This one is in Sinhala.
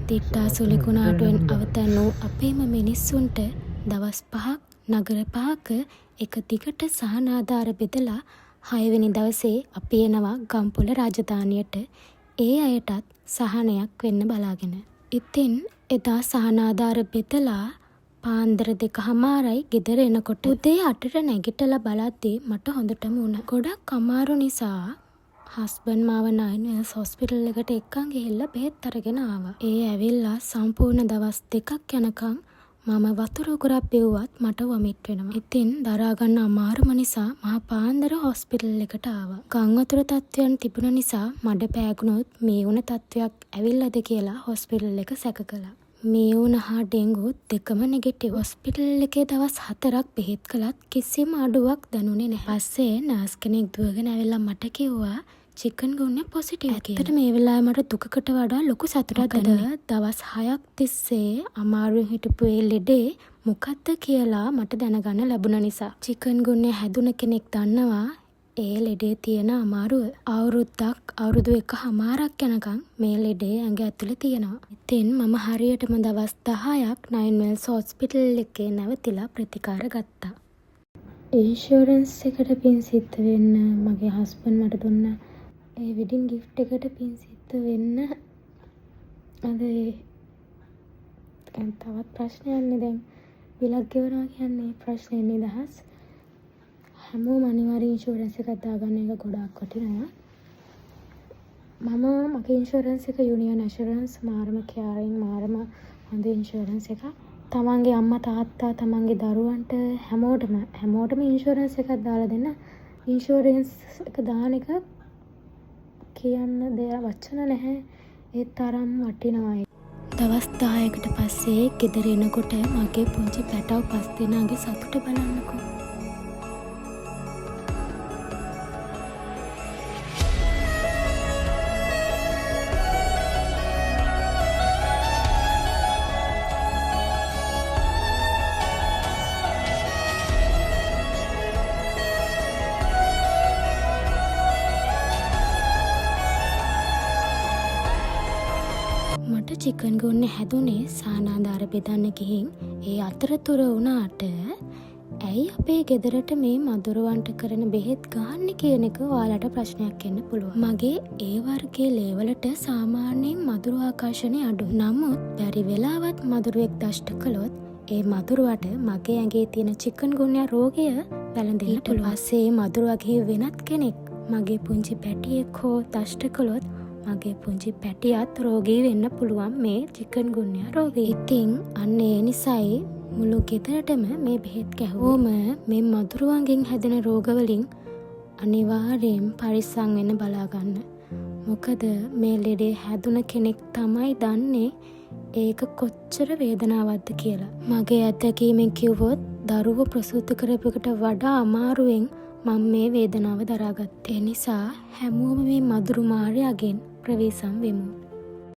තිට්ටා සුලිකුණාටුවෙන් අවතැන් වූ අපේම මිනිස්සුන්ට දවස් 5ක් නගර 5ක එක දිගට සහනාධාර බෙදලා 6 වෙනි දවසේ අපි එනවා ගම්පොළ රාජධානියට. ඒ අයටත් සහනයක් වෙන්න බලාගෙන. ඉතින් එදා සහනාධාර බෙදලා පාන්දර 2:00යි ගෙදර එනකොට උදේ 8ට නැගිටලා බලද්දී මට හොඳටම වුණා. ගොඩක් අමාරු නිසා හස්බන්ඩ් මාව 9 වෙල්ස් හොස්පිටල් එකට එක්කන් ගිහිල්ලා බෙහෙත් අරගෙන ආවා. ඒ ඇවිල්ලා සම්පූර්ණ දවස් 2ක් යනකම් මම වතුර උගුරක් බෙව්වත් මට වොමිට් වෙනවා. ඉතින් දරා ගන්න අමාරුම නිසා මම පාන්දර හොස්පිටල් එකට ආවා. ගම් වතුර තත්ත්වයන් තිබුණ නිසා මඩ පෑගුණොත් මේ වුණ තත්ත්වයක් ඇවිල්ලාද කියලා හොස්පිටල් එක සැක කළා. මේ වුණ හා ඩෙන්ගු දෙකම නෙගටිව්. හොස්පිටල් එකේ දවස් 4ක් බෙහෙත් කළත් කිසිම අඩුවක් දැනුනේ නැහැ. පස්සේ නර්ස් කෙනෙක් දුවගෙන ඇවිල්ලා මට කිව්වා චිකන්ගුන්යා පොසිටිව් කියලා. ඇත්තට මේ වෙලාවේ මට දුකකට වඩා ලොකු සතුටක් දැනුනේ. දවස් 6ක් තිස්සේ අමාරුවෙන් හිටපු ඒ ලෙඩේ මොකක්ද කියලා මට දැනගන්න ලැබුණ නිසා. චිකන්ගුන්යා හැදුන කෙනෙක් දන්නවා ඒ ලෙඩේ තියෙන අමාරුව. අවුරුදු 1.5ක් යනකම් මේ ලෙඩේ ඇඟ ඇතුලේ තියෙනවා. ඉතින් මම හරියටම දවස් 10ක් 9 වෙල්ස් හොස්පිටල් එකේ නැවතිලා ප්‍රතිකාර ගත්තා. ඉන්ෂුරන්ස් එකට පින් සිද්ධ වෙන්න මගේ හස්බන්ඩ් මට දුන්න ඒ වෙඩින් ගිෆ්ට් එකට පින් සිද්ධ වෙන්න අද තවත් ප්‍රශ්නයක්නේ. දැන් බිලක් ගෙවනවා කියන්නේ ප්‍රශ්නේ නිදහස්. හැමෝම අනිවාර්ය ඉන්ෂුරන්ස් එකක් දාගන්න එක ගොඩාක් වටිනවා. මගේ ඉන්ෂුරන්ස් එක යුනියන් ඇෂුරන්ස් මාරම කෙයාරින් මාරම හොඳ ඉන්ෂුරන්ස් එකක්. තමන්ගේ අම්මා තාත්තා තමන්ගේ දරුවන්ට හැමෝටම ඉන්ෂුරන්ස් එකක් දාලා දෙන්න. ඉන්ෂුරන්ස් එක දාන එක කියන්න දෙයක් වචන නැහැ. ඒ තරම් වටිනවා. දවස් 10කට පස්සේ ගෙදර එනකොට මගේ පුංචි පැටව 5 දෙනාගේ සතුට බලන්නකෝ. චිකන්ගුන්යා හැදුනේ සහනාධාර බෙදන්න ගිහින්. ඒ අතරතුර වුණාට ඇයි අපේ ගෙදරට මේ මදුරුවන්ට කරන බෙහෙත් ගන්න කියන එක ඔයාලට ප්‍රශ්නයක් වෙන්න පුළුවන්. මගේ ඒ වර්ගයේ ලේවලට සාමාන්‍යයෙන් මදුරු ආකර්ෂණය අඩු. නමුත් බැරි වෙලාවත් මදුරුවෙක් දෂ්ට කළොත් ඒ මදුරුවට මගේ ඇඟේ තියෙන චිකන්ගුන්යා රෝගය වැළඳෙන්න පුළුවන්. ඊපස්සේ මදුරුවගේ වෙනත් කෙනෙක් මගේ පුංචි පැටියෙක් හෝ දෂ්ට කළොත් මගේ පුංචි පැටියත් රෝගී වෙන්න පුළුවන් මේ චිකන්ගුන්යා රෝගය. ඉතින් අන්න ඒ නිසායි මුළු ගෙදරටම මේ බෙහෙත් ගැහුවම මේ මදුරුවන්ගෙන් හැදෙන රෝගවලින් අනිවාර්යෙන් පරිස්සම් වෙන්න බලා ගන්න. මොකද මේ ලෙඩේ හැදුන කෙනෙක් තමයි දන්නේ ඒක කොච්චර වේදනාවක්ද කියලා. මගේ අත්දැකීමෙන් කිව්වොත් දරුවෝ ප්‍රසූත කරපුවකට වඩා අමාරුවෙන් මම මේ වේදනාව දරාගත්තේ. නිසා හැමෝම මේ මදුරු මායාවෙන් ප්‍රවේශම් වෙමු.